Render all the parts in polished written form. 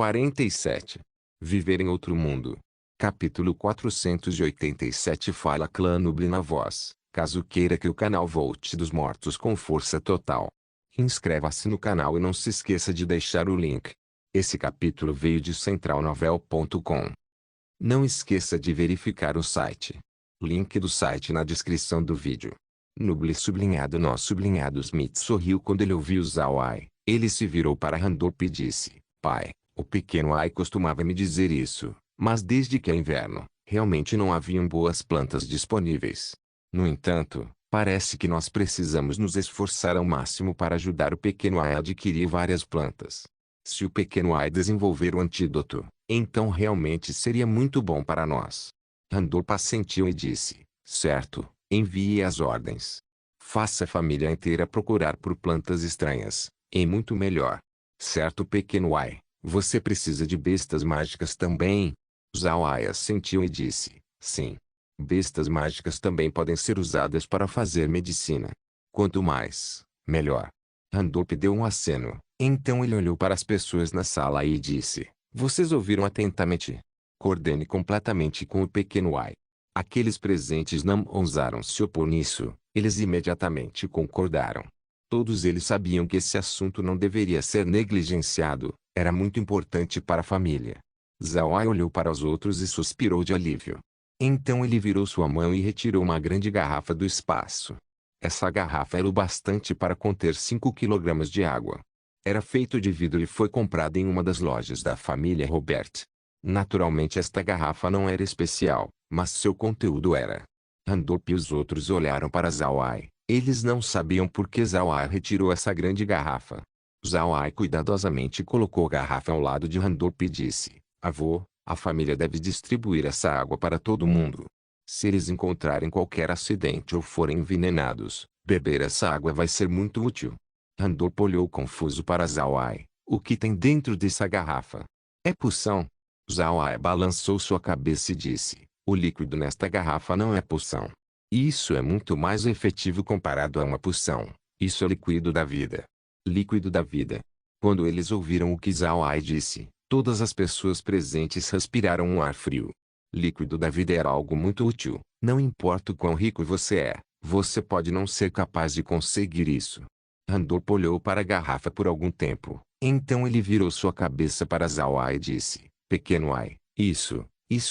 47. Viver em outro mundo. Capítulo 487. Fala Clã Nubli na voz, caso queira que o canal volte dos mortos com força total. Inscreva-se no canal e não se esqueça de deixar o link. Esse capítulo veio de centralnovel.com. Não esqueça de verificar o site. Link do site na descrição do vídeo. Nubli Smith sorriu quando ele ouviu Zhao Ai. Ele se virou para Randolph e disse: Pai, o pequeno Ai costumava me dizer isso, mas desde que é inverno, realmente não haviam boas plantas disponíveis. No entanto, parece que nós precisamos nos esforçar ao máximo para ajudar o pequeno Ai a adquirir várias plantas. Se o pequeno Ai desenvolver o antídoto, então realmente seria muito bom para nós. Randolph assentiu e disse: Certo, envie as ordens. Faça a família inteira procurar por plantas estranhas, e muito melhor. Certo, pequeno Ai, você precisa de bestas mágicas também? Zhao Ai assentiu e disse: Sim. Bestas mágicas também podem ser usadas para fazer medicina. Quanto mais, melhor. Randolph deu um aceno. Então ele olhou para as pessoas na sala e disse: Vocês ouviram atentamente? Coordene completamente com o pequeno Ai. Aqueles presentes não ousaram se opor nisso, eles imediatamente concordaram. Todos eles sabiam que esse assunto não deveria ser negligenciado, era muito importante para a família. Zhao Ai olhou para os outros e suspirou de alívio. Então ele virou sua mão e retirou uma grande garrafa do espaço. Essa garrafa era o bastante para conter 5 kg de água. Era feito de vidro e foi comprada em uma das lojas da família Robert. Naturalmente esta garrafa não era especial, mas seu conteúdo era. Randolph e os outros olharam para Zhao Ai. Eles não sabiam por que Zhao Ai retirou essa grande garrafa. Zhao Ai cuidadosamente colocou a garrafa ao lado de Randolph e disse: Avô, a família deve distribuir essa água para todo mundo. Se eles encontrarem qualquer acidente ou forem envenenados, beber essa água vai ser muito útil. Randolph olhou confuso para Zhao Ai. O que tem dentro dessa garrafa? É poção. Zhao Ai balançou sua cabeça e disse: O líquido nesta garrafa não é poção. Isso é muito mais efetivo comparado a uma poção. Isso é líquido da vida. Líquido da vida. Quando eles ouviram o que Zhao Ai disse, todas as pessoas presentes respiraram um ar frio. Líquido da vida era algo muito útil. Não importa o quão rico você é, você pode não ser capaz de conseguir isso. Randolph olhou para a garrafa por algum tempo. Então ele virou sua cabeça para Zhao Ai e disse: Pequeno Ai, isso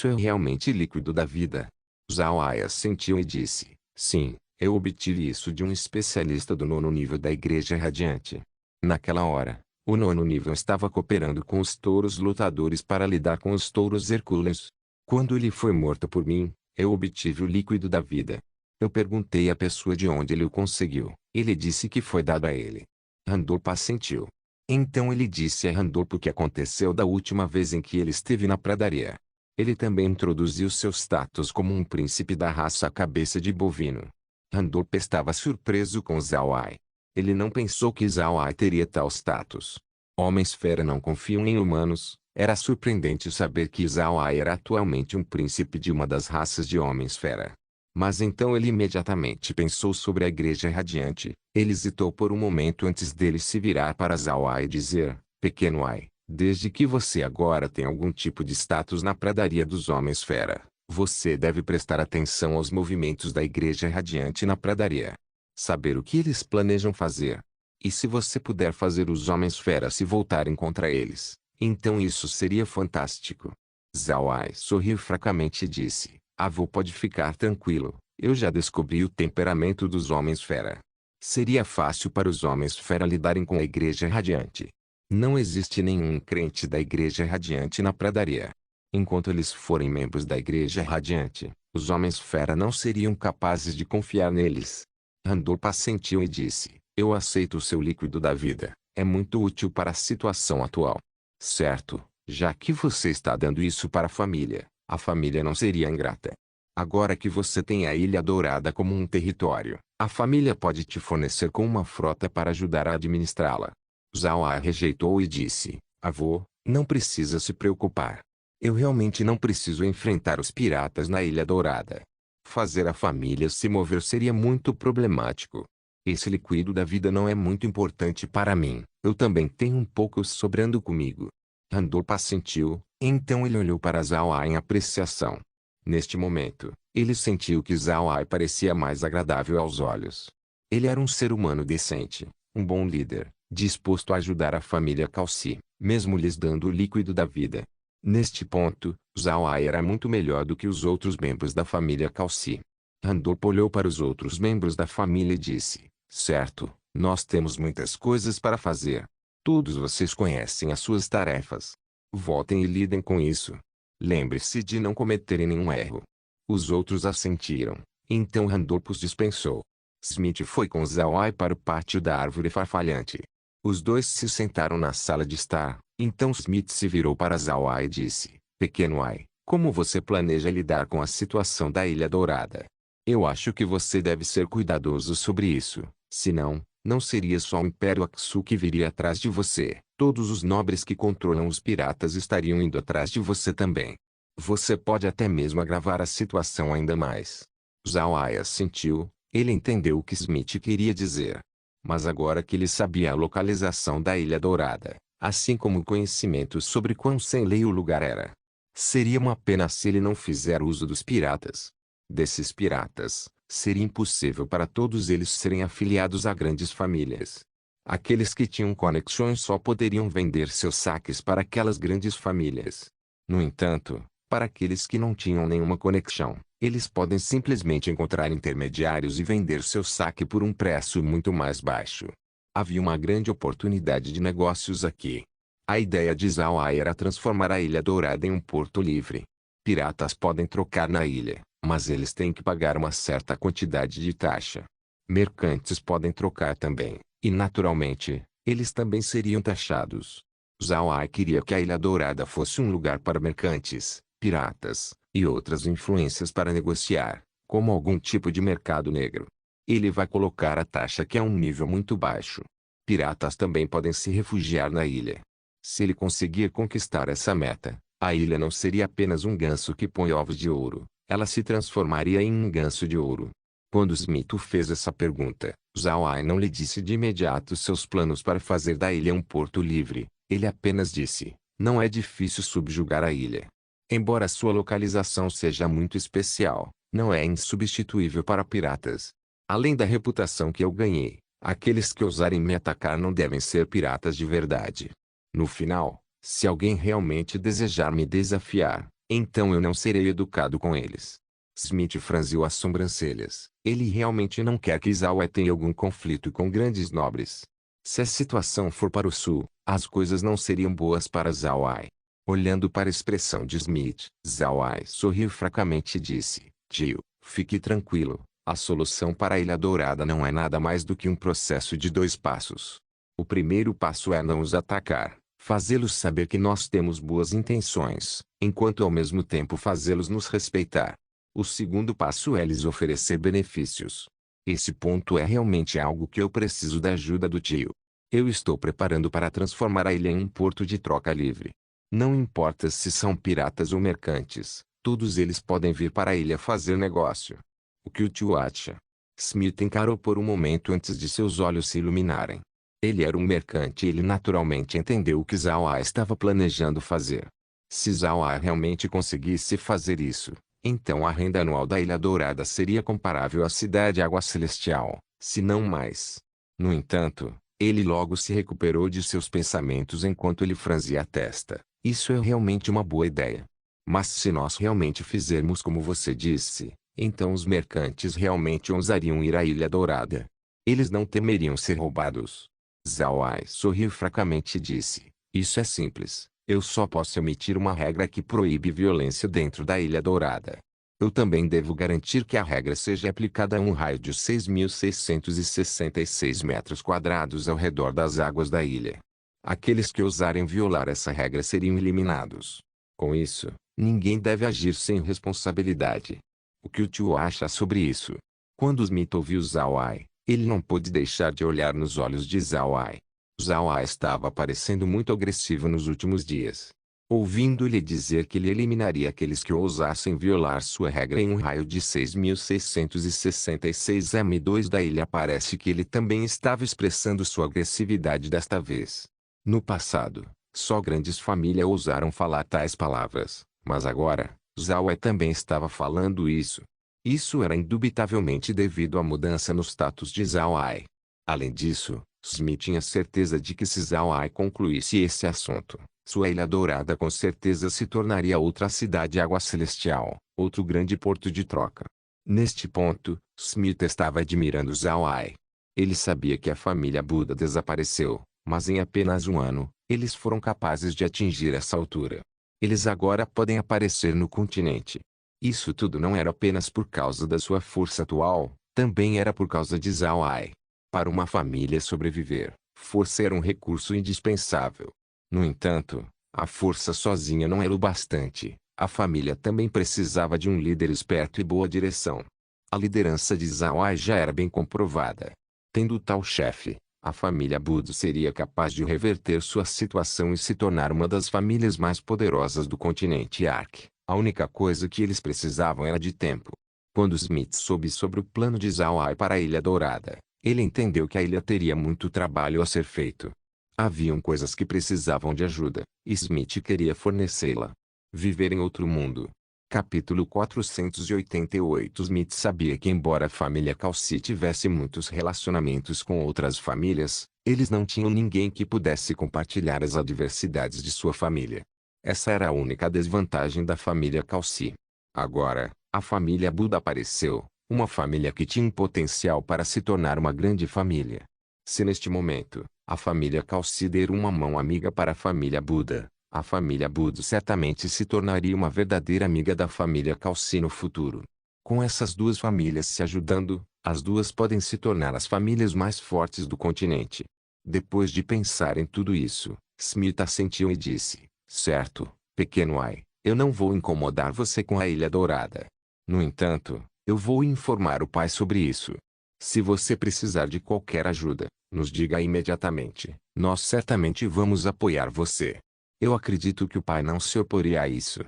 é realmente líquido da vida. Zhao Ai assentiu e disse: Sim, eu obtive isso de um especialista do 9º nível da Igreja Radiante. Naquela hora, o 9º nível estava cooperando com os touros lutadores para lidar com os touros hercúleos. Quando ele foi morto por mim, eu obtive o líquido da vida. Eu perguntei à pessoa de onde ele o conseguiu. Ele disse que foi dado a ele. Randolph assentiu. Então ele disse a Randolph o que aconteceu da última vez em que ele esteve na pradaria. Ele também introduziu seu status como um príncipe da raça cabeça de bovino. Randolph estava surpreso com Zhao Ai. Ele não pensou que Zhao Ai teria tal status. Homens-fera não confiam em humanos. Era surpreendente saber que Zhao Ai era atualmente um príncipe de uma das raças de homens-fera. Mas então ele imediatamente pensou sobre a Igreja Radiante. Ele hesitou por um momento antes dele se virar para Zhao Ai e dizer: Pequeno Ai, desde que você agora tem algum tipo de status na pradaria dos Homens-Fera, você deve prestar atenção aos movimentos da Igreja Radiante na pradaria. Saber o que eles planejam fazer. E se você puder fazer os Homens-Fera se voltarem contra eles, então isso seria fantástico. Zhao Ai sorriu fracamente e disse: Avô pode ficar tranquilo, eu já descobri o temperamento dos Homens-Fera. Seria fácil para os Homens-Fera lidarem com a Igreja Radiante. Não existe nenhum crente da Igreja Radiante na pradaria. Enquanto eles forem membros da Igreja Radiante, os Homens-Fera não seriam capazes de confiar neles. Randolph assentiu e disse: Eu aceito o seu líquido da vida, é muito útil para a situação atual. Certo, já que você está dando isso para a família não seria ingrata. Agora que você tem a Ilha Dourada como um território, a família pode te fornecer com uma frota para ajudar a administrá-la. Zhao Ai rejeitou e disse: Avô, não precisa se preocupar. Eu realmente não preciso enfrentar os piratas na Ilha Dourada. Fazer a família se mover seria muito problemático. Esse líquido da vida não é muito importante para mim. Eu também tenho um pouco sobrando comigo. Randor assentiu, então ele olhou para Zhao Ai em apreciação. Neste momento, ele sentiu que Zhao Ai parecia mais agradável aos olhos. Ele era um ser humano decente, um bom líder, disposto a ajudar a família Calci, mesmo lhes dando o líquido da vida. Neste ponto, Zhao Ai era muito melhor do que os outros membros da família Calci. Randor olhou para os outros membros da família e disse: certo, nós temos muitas coisas para fazer. Todos vocês conhecem as suas tarefas. Voltem e lidem com isso. Lembre-se de não cometerem nenhum erro. Os outros assentiram. Então Randor os dispensou. Smith foi com Zhao Ai para o pátio da árvore farfalhante. Os dois se sentaram na sala de estar. Então Smith se virou para Zhao Ai e disse: pequeno Ai, como você planeja lidar com a situação da Ilha Dourada? Eu acho que você deve ser cuidadoso sobre isso, senão, não seria só o Império Aksu que viria atrás de você. Todos os nobres que controlam os piratas estariam indo atrás de você também. Você pode até mesmo agravar a situação ainda mais. Zhao Ai assentiu, ele entendeu o que Smith queria dizer. Mas agora que ele sabia a localização da Ilha Dourada, assim como o conhecimento sobre quão sem lei o lugar era, seria uma pena se ele não fizer uso dos piratas. Desses piratas, seria impossível para todos eles serem afiliados a grandes famílias. Aqueles que tinham conexões só poderiam vender seus saques para aquelas grandes famílias. No entanto, para aqueles que não tinham nenhuma conexão, eles podem simplesmente encontrar intermediários e vender seu saque por um preço muito mais baixo. Havia uma grande oportunidade de negócios aqui. A ideia de Zhao Ai era transformar a Ilha Dourada em um porto livre. Piratas podem trocar na ilha, mas eles têm que pagar uma certa quantidade de taxa. Mercantes podem trocar também, e naturalmente, eles também seriam taxados. Zhao Ai queria que a Ilha Dourada fosse um lugar para mercantes, piratas, e outras influências para negociar, como algum tipo de mercado negro. Ele vai colocar a taxa que é um nível muito baixo. Piratas também podem se refugiar na ilha. Se ele conseguir conquistar essa meta, a ilha não seria apenas um ganso que põe ovos de ouro, ela se transformaria em um ganso de ouro. Quando Smith fez essa pergunta, Zhao Ai não lhe disse de imediato seus planos para fazer da ilha um porto livre. Ele apenas disse: não é difícil subjugar a ilha. Embora sua localização seja muito especial, não é insubstituível para piratas. Além da reputação que eu ganhei, aqueles que ousarem me atacar não devem ser piratas de verdade. No final, se alguém realmente desejar me desafiar, então eu não serei educado com eles. Smith franziu as sobrancelhas. Ele realmente não quer que Zhao Ai tenha algum conflito com grandes nobres. Se a situação for para o sul, as coisas não seriam boas para Zhao Ai. Olhando para a expressão de Smith, Zhao Ai sorriu fracamente e disse: tio, fique tranquilo, a solução para a Ilha Dourada não é nada mais do que um processo de 2 passos. O primeiro passo é não os atacar, fazê-los saber que nós temos boas intenções, enquanto ao mesmo tempo fazê-los nos respeitar. O segundo passo é lhes oferecer benefícios. Esse ponto é realmente algo que eu preciso da ajuda do tio. Eu estou preparando para transformar a ilha em um porto de troca livre. Não importa se são piratas ou mercantes, todos eles podem vir para a ilha fazer negócio. O que o tio acha? Smith encarou por um momento antes de seus olhos se iluminarem. Ele era um mercante e ele naturalmente entendeu o que Zhao Ai estava planejando fazer. Se Zhao Ai realmente conseguisse fazer isso, então a renda anual da Ilha Dourada seria comparável à Cidade Água Celestial, se não mais. No entanto, ele logo se recuperou de seus pensamentos enquanto ele franzia a testa. Isso é realmente uma boa ideia. Mas se nós realmente fizermos como você disse, então os mercantes realmente ousariam ir à Ilha Dourada. Eles não temeriam ser roubados. Zhao Ai sorriu fracamente e disse: isso é simples. Eu só posso emitir uma regra que proíbe violência dentro da Ilha Dourada. Eu também devo garantir que a regra seja aplicada a um raio de 6.666 metros quadrados ao redor das águas da ilha. Aqueles que ousarem violar essa regra seriam eliminados. Com isso, ninguém deve agir sem responsabilidade. O que o tio acha sobre isso? Quando Smith ouviu Zhao Ai, ele não pôde deixar de olhar nos olhos de Zhao Ai. Zhao Ai estava parecendo muito agressivo nos últimos dias. Ouvindo-lhe dizer que ele eliminaria aqueles que ousassem violar sua regra em um raio de 6.666 m2 da ilha, parece que ele também estava expressando sua agressividade desta vez. No passado, Só grandes famílias ousaram falar tais palavras, mas agora, Zhao Ai também estava falando isso. Isso era indubitavelmente devido à mudança no status de Zhao Ai. Além disso, Smith tinha certeza de que se Zhao Ai concluísse esse assunto, sua Ilha Dourada com certeza se tornaria outra cidade água celestial, outro grande porto de troca. Neste ponto, Smith estava admirando Zhao Ai. Ele sabia que a família Buda desapareceu, mas em apenas um ano, eles foram capazes de atingir essa altura. Eles agora podem aparecer no continente. Isso tudo não era apenas por causa da sua força atual, também era por causa de Zhao Ai. Para uma família sobreviver, força era um recurso indispensável. No entanto, a força sozinha não era o bastante. A família também precisava de um líder esperto e boa direção. A liderança de Zhao Ai já era bem comprovada. Tendo tal chefe, a família Buda seria capaz de reverter sua situação e se tornar uma das famílias mais poderosas do continente Ark. A única coisa que eles precisavam era de tempo. Quando Smith soube sobre o plano de Zhao Ai para a Ilha Dourada, ele entendeu que a ilha teria muito trabalho a ser feito. Haviam coisas que precisavam de ajuda, e Smith queria fornecê-la. Viver em outro mundo. Capítulo 488. Smith sabia que embora a família Calci tivesse muitos relacionamentos com outras famílias, eles não tinham ninguém que pudesse compartilhar as adversidades de sua família. Essa era a única desvantagem da família Calci. Agora, a família Buda apareceu, uma família que tinha um potencial para se tornar uma grande família. Se neste momento, a família Calci der uma mão amiga para a família Buda, a família Buda certamente se tornaria uma verdadeira amiga da família Calci no futuro. Com essas duas famílias se ajudando, as duas podem se tornar as famílias mais fortes do continente. Depois de pensar em tudo isso, Smith assentiu e disse: certo, pequeno Ai, eu não vou incomodar você com a Ilha Dourada. No entanto, eu vou informar o pai sobre isso. Se você precisar de qualquer ajuda, nos diga imediatamente. Nós certamente vamos apoiar você. Eu acredito que o pai não se oporia a isso.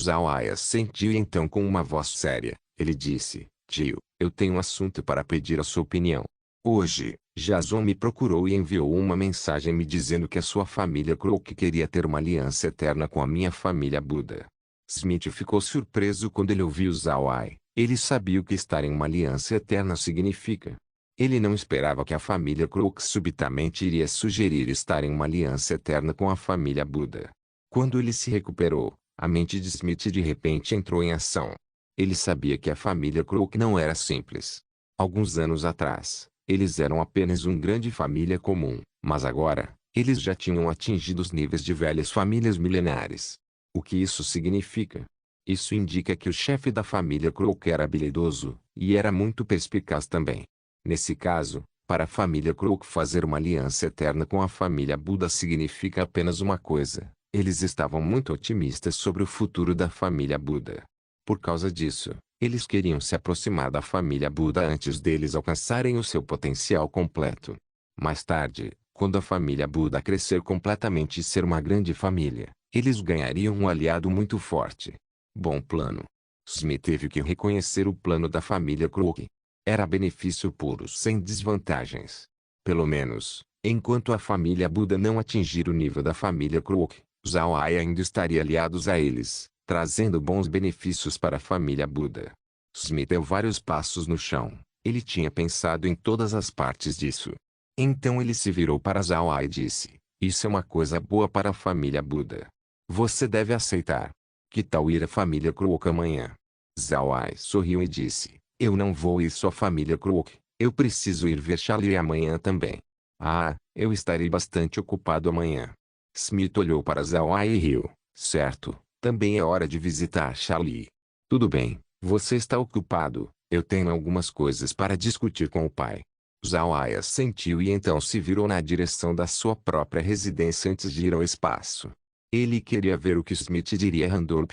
Zhao Ai assentiu e então com uma voz séria, ele disse: tio, eu tenho um assunto para pedir a sua opinião. Hoje, Jason me procurou e enviou uma mensagem me dizendo que a sua família Crook queria ter uma aliança eterna com a minha família Buda. Smith ficou surpreso quando ele ouviu Zhao Ai. Ele sabia o que estar em uma aliança eterna significa. Ele não esperava que a família Crook subitamente iria sugerir estar em uma aliança eterna com a família Buda. Quando ele se recuperou, a mente de Smith de repente entrou em ação. Ele sabia que a família Crook não era simples. Alguns anos atrás, eles eram apenas uma grande família comum, mas agora, eles já tinham atingido os níveis de velhas famílias milenares. O que isso significa? Isso indica que o chefe da família Crook era habilidoso, e era muito perspicaz também. Nesse caso, para a família Crook fazer uma aliança eterna com a família Buda significa apenas uma coisa: eles estavam muito otimistas sobre o futuro da família Buda. Por causa disso, eles queriam se aproximar da família Buda antes deles alcançarem o seu potencial completo. Mais tarde, quando a família Buda crescer completamente e ser uma grande família, eles ganhariam um aliado muito forte. Bom plano. Smith teve que reconhecer o plano da família Crook. Era benefício puro sem desvantagens. Pelo menos, enquanto a família Buda não atingir o nível da família Crook, Zhao Ai ainda estaria aliados a eles, trazendo bons benefícios para a família Buda. Smith deu vários passos no chão. Ele tinha pensado em todas as partes disso. Então ele se virou para Zhao Ai e disse: isso é uma coisa boa para a família Buda. Você deve aceitar. Que tal ir à família Crook amanhã? Zhao Ai sorriu e disse: eu não vou ir só à família Crook. Eu preciso ir ver Charlie amanhã também. Ah, eu estarei bastante ocupado amanhã. Smith olhou para Zhao Ai e riu. Certo, também é hora de visitar Charlie. Tudo bem, você está ocupado. Eu tenho algumas coisas para discutir com o pai. Zhao Ai assentiu e então se virou na direção da sua própria residência antes de ir ao espaço. Ele queria ver o que Smith diria a Randorp.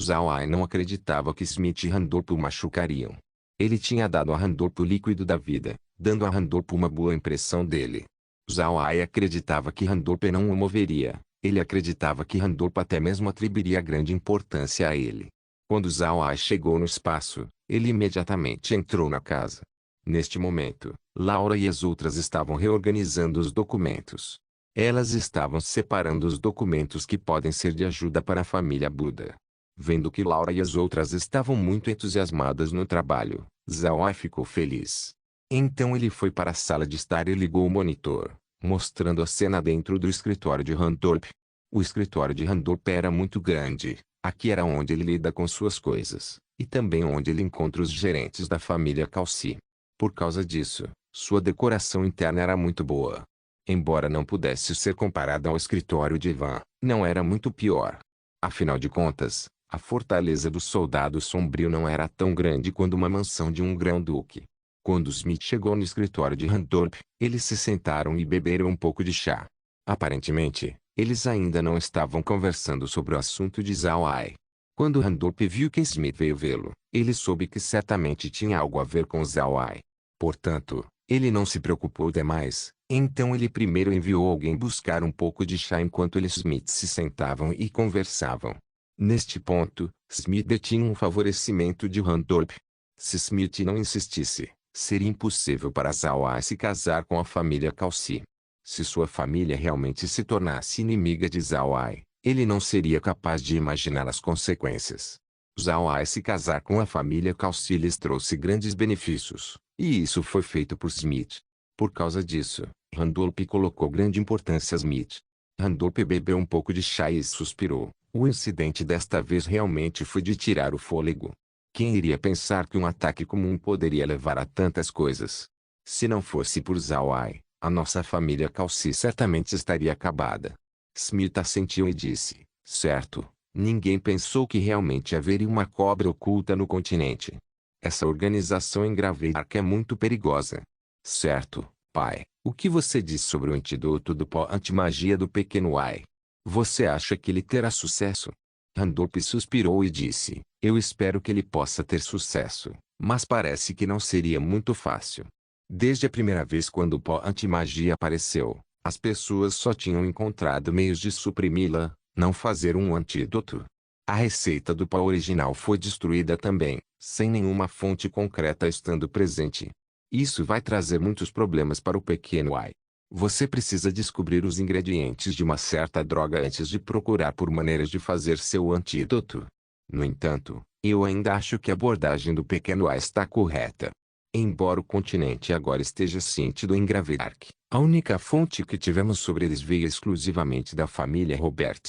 Zhao Ai não acreditava que Smith e Randorp o machucariam. Ele tinha dado a Randorp o líquido da vida, dando a Randorp uma boa impressão dele. Zhao Ai acreditava que Randorp não o moveria. Ele acreditava que Randorp até mesmo atribuiria grande importância a ele. Quando Zhao Ai chegou no espaço, ele imediatamente entrou na casa. Neste momento, Laura e as outras estavam reorganizando os documentos. Elas estavam separando os documentos que podem ser de ajuda para a família Buda. Vendo que Laura e as outras estavam muito entusiasmadas no trabalho, Zhao Ai ficou feliz. Então ele foi para a sala de estar e ligou o monitor, mostrando a cena dentro do escritório de Randolph. O escritório de Randolph era muito grande. Aqui era onde ele lida com suas coisas, e também onde ele encontra os gerentes da família Calci. Por causa disso, sua decoração interna era muito boa. Embora não pudesse ser comparada ao escritório de Ivan, não era muito pior. Afinal de contas, a fortaleza do soldado sombrio não era tão grande quanto uma mansão de um grão-duque. Quando Smith chegou no escritório de Randolph, eles se sentaram e beberam um pouco de chá. Aparentemente, eles ainda não estavam conversando sobre o assunto de Zhao Ai. Quando Randolph viu que Smith veio vê-lo, ele soube que certamente tinha algo a ver com Zhao Ai. Portanto, ele não se preocupou demais. Então ele primeiro enviou alguém buscar um pouco de chá enquanto eles Smith se sentavam e conversavam. Neste ponto, Smith detinha um favorecimento de Randolph. Se Smith não insistisse, seria impossível para Zhao Ai se casar com a família Calci. Se sua família realmente se tornasse inimiga de Zhao Ai, ele não seria capaz de imaginar as consequências. Zhao Ai se casar com a família Calci lhes trouxe grandes benefícios, e isso foi feito por Smith. Por causa disso, Randolph colocou grande importância a Smith. Randolph bebeu um pouco de chá e suspirou. O incidente desta vez realmente foi de tirar o fôlego. Quem iria pensar que um ataque comum poderia levar a tantas coisas? Se não fosse por Zhao Ai, a nossa família Calci certamente estaria acabada. Smith assentiu e disse, certo, ninguém pensou que realmente haveria uma cobra oculta no continente. Essa organização em Graveark é muito perigosa. Certo, pai. O que você diz sobre o antídoto do pó antimagia do pequeno Ai? Você acha que ele terá sucesso? Randolph suspirou e disse, eu espero que ele possa ter sucesso, mas parece que não seria muito fácil. Desde a primeira vez quando o pó antimagia apareceu, as pessoas só tinham encontrado meios de suprimi-la, não fazer um antídoto. A receita do pó original foi destruída também, sem nenhuma fonte concreta estando presente. Isso vai trazer muitos problemas para o pequeno Ai. Você precisa descobrir os ingredientes de uma certa droga antes de procurar por maneiras de fazer seu antídoto. No entanto, eu ainda acho que a abordagem do pequeno Ai está correta. Embora o continente agora esteja síntilo em Graveark, a única fonte que tivemos sobre eles veio exclusivamente da família Robert.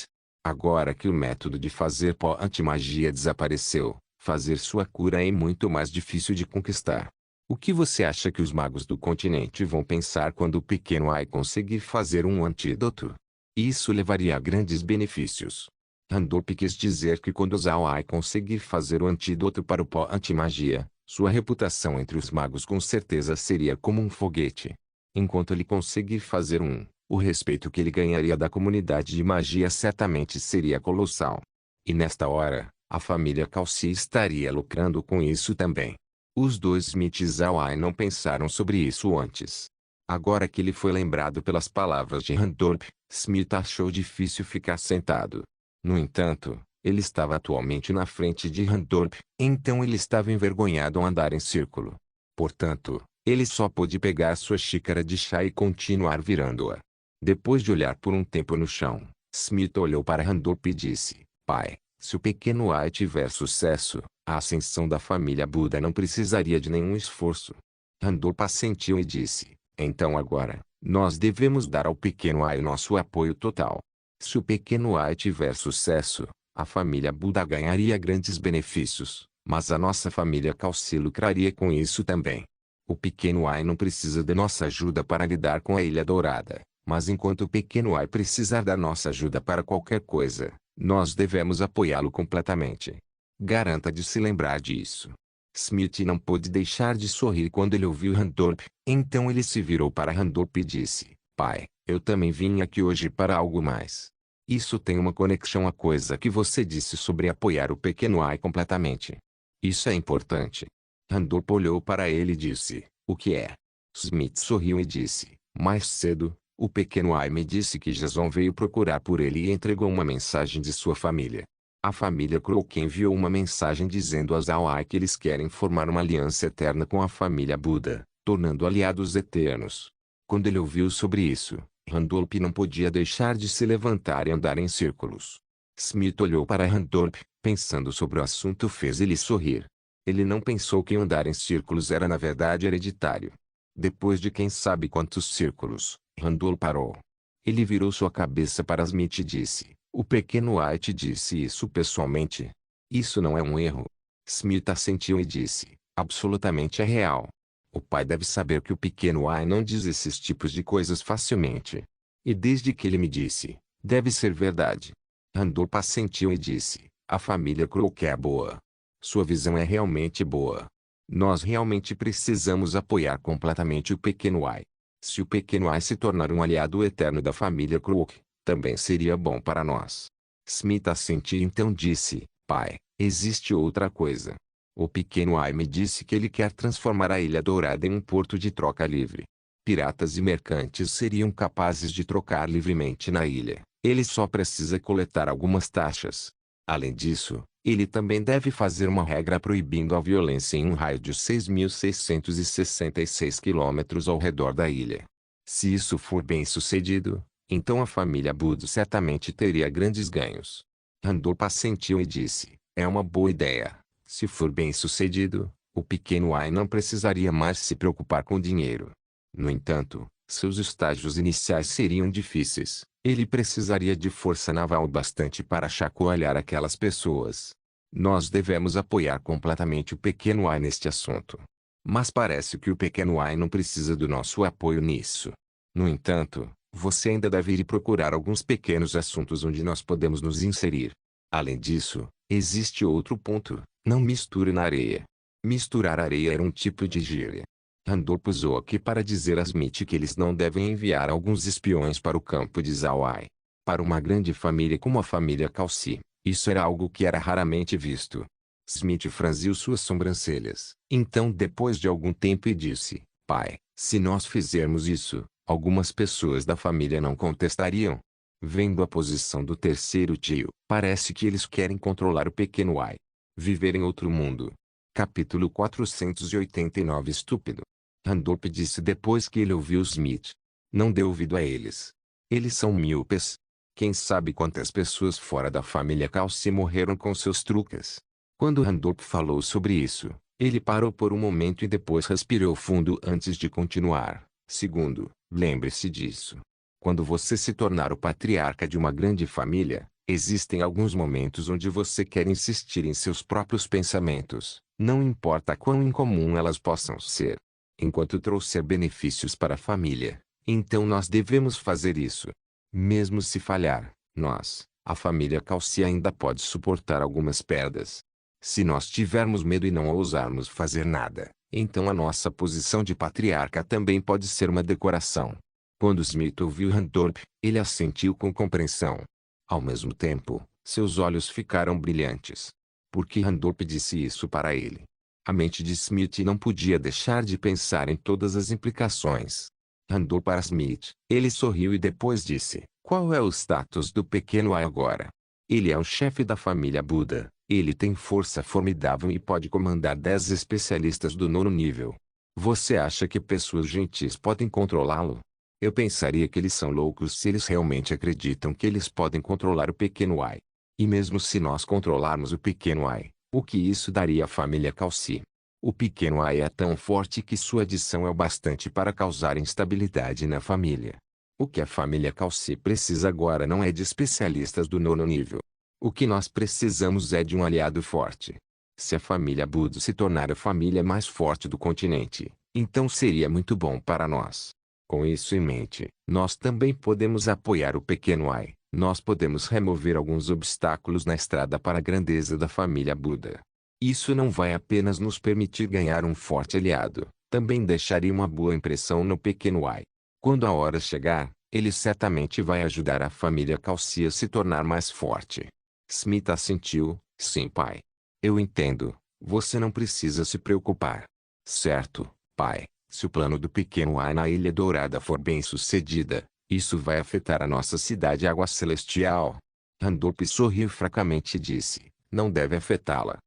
Agora que o método de fazer pó antimagia desapareceu, fazer sua cura é muito mais difícil de conquistar. O que você acha que os magos do continente vão pensar quando o pequeno Ai conseguir fazer um antídoto? Isso levaria a grandes benefícios. Randolph quis dizer que quando Zhao Ai conseguir fazer o antídoto para o pó antimagia, sua reputação entre os magos com certeza seria como um foguete. Enquanto ele conseguir fazer o respeito que ele ganharia da comunidade de magia certamente seria colossal. E nesta hora, a família Calci estaria lucrando com isso também. Os dois Smith e Zhao Ai não pensaram sobre isso antes. Agora que ele foi lembrado pelas palavras de Randolph, Smith achou difícil ficar sentado. No entanto, ele estava atualmente na frente de Randolph, então ele estava envergonhado ao andar em círculo. Portanto, ele só pôde pegar sua xícara de chá e continuar virando-a. Depois de olhar por um tempo no chão, Smith olhou para Randolph e disse, pai, se o pequeno Ai tiver sucesso, a ascensão da família Buda não precisaria de nenhum esforço. Randolph assentiu e disse, então agora, nós devemos dar ao pequeno Ai nosso apoio total. Se o pequeno Ai tiver sucesso, a família Buda ganharia grandes benefícios, mas a nossa família Calci lucraria com isso também. O pequeno Ai não precisa de nossa ajuda para lidar com a Ilha Dourada, mas enquanto o pequeno Ai precisar da nossa ajuda para qualquer coisa, nós devemos apoiá-lo completamente. Garanta de se lembrar disso. Smith não pôde deixar de sorrir quando ele ouviu Randolph, então ele se virou para Randolph e disse, pai, eu também vim aqui hoje para algo mais. Isso tem uma conexão à coisa que você disse sobre apoiar o pequeno Ai completamente. Isso é importante. Randolph olhou para ele e disse, o que é? Smith sorriu e disse, mais cedo, o pequeno Ai me disse que Jason veio procurar por ele e entregou uma mensagem de sua família. A família Crook enviou uma mensagem dizendo a Zhao Ai que eles querem formar uma aliança eterna com a família Buda, tornando aliados eternos. Quando ele ouviu sobre isso, Randolph não podia deixar de se levantar e andar em círculos. Smith olhou para Randolph, pensando sobre o assunto fez ele sorrir. Ele não pensou que andar em círculos era na verdade hereditário. Depois de quem sabe quantos círculos, Randolph parou. Ele virou sua cabeça para Smith e disse, o pequeno White disse isso pessoalmente. Isso não é um erro. Smith assentiu e disse, absolutamente é real. O pai deve saber que o pequeno White não diz esses tipos de coisas facilmente. E desde que ele me disse, deve ser verdade. Randolph assentiu e disse, a família Crook é boa. Sua visão é realmente boa. Nós realmente precisamos apoiar completamente o pequeno White. Se o pequeno White se tornar um aliado eterno da família Crook, também seria bom para nós. Smith assentiu e então disse, pai, existe outra coisa. O pequeno White me disse que ele quer transformar a Ilha Dourada em um porto de troca livre. Piratas e mercantes seriam capazes de trocar livremente na ilha. Ele só precisa coletar algumas taxas. Além disso, ele também deve fazer uma regra proibindo a violência em um raio de 6.666 quilômetros ao redor da ilha. Se isso for bem sucedido, então a família Bud certamente teria grandes ganhos. Randolph assentiu e disse, é uma boa ideia. Se for bem sucedido, o pequeno White não precisaria mais se preocupar com dinheiro. No entanto, seus estágios iniciais seriam difíceis. Ele precisaria de força naval bastante para chacoalhar aquelas pessoas. Nós devemos apoiar completamente o pequeno White neste assunto. Mas parece que o pequeno White não precisa do nosso apoio nisso. No entanto, você ainda deve ir procurar alguns pequenos assuntos onde nós podemos nos inserir. Além disso, existe outro ponto, não misture na areia. Misturar areia era um tipo de gíria. Randolph usou aqui para dizer a Smith que eles não devem enviar alguns espiões para o campo de Zawai. Para uma grande família como a família Calci, isso era algo que era raramente visto. Smith franziu suas sobrancelhas. Então depois de algum tempo disse, pai, se nós fizermos isso, algumas pessoas da família não contestariam. Vendo a posição do terceiro tio, parece que eles querem controlar o pequeno White. Viver em outro mundo. Capítulo 489 Estúpido. Randolph disse depois que ele ouviu Smith. Não dê ouvido a eles. Eles são míopes. Quem sabe quantas pessoas fora da família Calci morreram com seus truques. Quando Randolph falou sobre isso, ele parou por um momento e depois respirou fundo antes de continuar. Segundo, lembre-se disso. Quando você se tornar o patriarca de uma grande família, existem alguns momentos onde você quer insistir em seus próprios pensamentos, não importa quão incomum elas possam ser. Enquanto trouxer benefícios para a família, então nós devemos fazer isso. Mesmo se falhar, nós, a família Calci ainda pode suportar algumas perdas. Se nós tivermos medo e não ousarmos fazer nada, então a nossa posição de patriarca também pode ser uma decoração. Quando Smith ouviu Randolph, ele assentiu com compreensão. Ao mesmo tempo, seus olhos ficaram brilhantes. Porque Randolph disse isso para ele. A mente de Smith não podia deixar de pensar em todas as implicações. Andou para Smith. Ele sorriu e depois disse, qual é o status do pequeno Ai agora? Ele é o chefe da família Buda. Ele tem força formidável e pode comandar 10 especialistas do 9º nível. Você acha que pessoas gentis podem controlá-lo? Eu pensaria que eles são loucos se eles realmente acreditam que eles podem controlar o pequeno Ai. E mesmo se nós controlarmos o pequeno Ai, o que isso daria à família Calci? O pequeno Ai é tão forte que sua adição é o bastante para causar instabilidade na família. O que a família Calci precisa agora não é de especialistas do 9º nível. O que nós precisamos é de um aliado forte. Se a família Budo se tornar a família mais forte do continente, então seria muito bom para nós. Com isso em mente, nós também podemos apoiar o pequeno Ai. Nós podemos remover alguns obstáculos na estrada para a grandeza da família Buda. Isso não vai apenas nos permitir ganhar um forte aliado, também deixaria uma boa impressão no pequeno Ai. Quando a hora chegar, ele certamente vai ajudar a família Calci a se tornar mais forte. Smith assentiu, sim pai. Eu entendo, você não precisa se preocupar. Certo, pai, se o plano do pequeno Ai na Ilha Dourada for bem sucedida, isso vai afetar a nossa cidade Água Celestial. Randolph sorriu fracamente e disse, não deve afetá-la.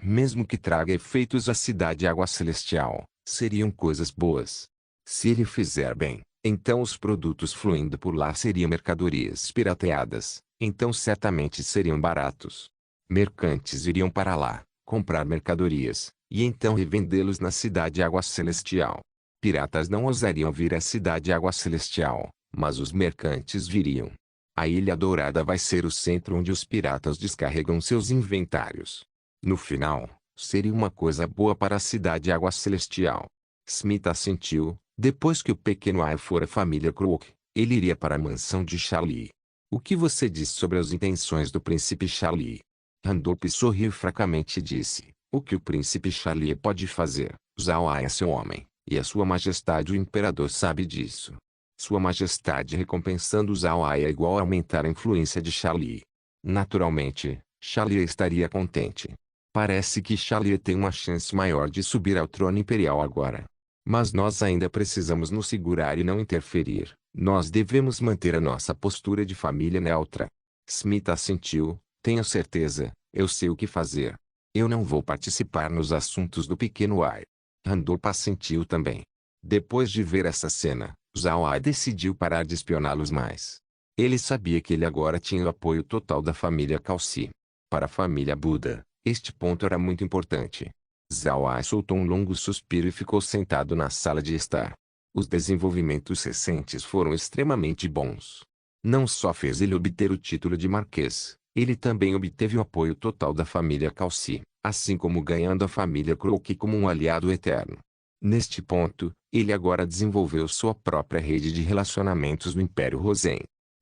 Mesmo que traga efeitos à cidade Água Celestial, seriam coisas boas. Se ele fizer bem, Então os produtos fluindo por lá seriam mercadorias pirateadas, então certamente seriam baratos. Mercantes iriam para lá, comprar mercadorias, e então revendê-los na cidade Água Celestial. Piratas não ousariam vir à cidade Água Celestial, mas os mercantes viriam. A Ilha Dourada vai ser o centro onde os piratas descarregam seus inventários. No final, seria uma coisa boa para a cidade Água Celestial. Smith assentiu. Depois que o pequeno Ai for a família Crook, ele iria para a mansão de Charlie. O que você diz sobre as intenções do príncipe Charlie? Randolph sorriu fracamente e disse, o que o príncipe Charlie pode fazer? Zhao Ai é seu homem, e a sua majestade o imperador sabe disso. Sua majestade recompensando Zhao Ai é igual a aumentar a influência de Charlie. Naturalmente, Charlie estaria contente. Parece que Charlie tem uma chance maior de subir ao trono imperial agora. Mas nós ainda precisamos nos segurar e não interferir. Nós devemos manter a nossa postura de família neutra. Smith assentiu. Tenho certeza, eu sei o que fazer. Eu não vou participar nos assuntos do pequeno Ai. Randolph assentiu também. Depois de ver essa cena, Zhao Ai decidiu parar de espioná-los mais. Ele sabia que ele agora tinha o apoio total da família Calci. Para a família Buda, este ponto era muito importante. Zhao Ai soltou um longo suspiro e ficou sentado na sala de estar. Os desenvolvimentos recentes foram extremamente bons. Não só fez ele obter o título de marquês, ele também obteve o apoio total da família Calci, assim como ganhando a família Crook como um aliado eterno. Neste ponto, ele agora desenvolveu sua própria rede de relacionamentos no Império Rosen.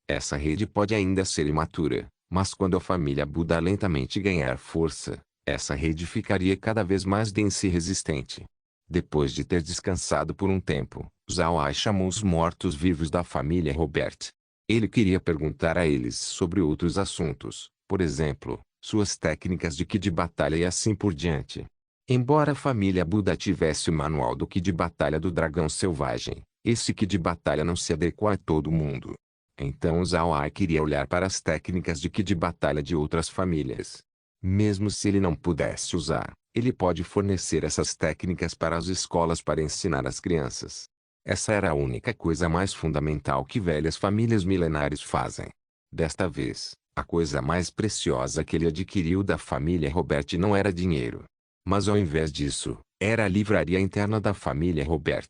Essa rede pode ainda ser imatura, mas quando a família Buda lentamente ganhar força, essa rede ficaria cada vez mais densa e resistente. Depois de ter descansado por um tempo, Zhao Ai chamou os mortos-vivos da família Robert. Ele queria perguntar a eles sobre outros assuntos, por exemplo, suas técnicas de ki de batalha e assim por diante. Embora a família Buda tivesse o manual do ki de batalha do dragão selvagem, esse ki de batalha não se adequa a todo mundo. Então Zhao Ai queria olhar para as técnicas de ki de batalha de outras famílias. Mesmo se ele não pudesse usar, ele pode fornecer essas técnicas para as escolas para ensinar às crianças. Essa era a única coisa mais fundamental que velhas famílias milenares fazem. Desta vez, a coisa mais preciosa que ele adquiriu da família Robert não era dinheiro. Mas ao invés disso, era a livraria interna da família Robert.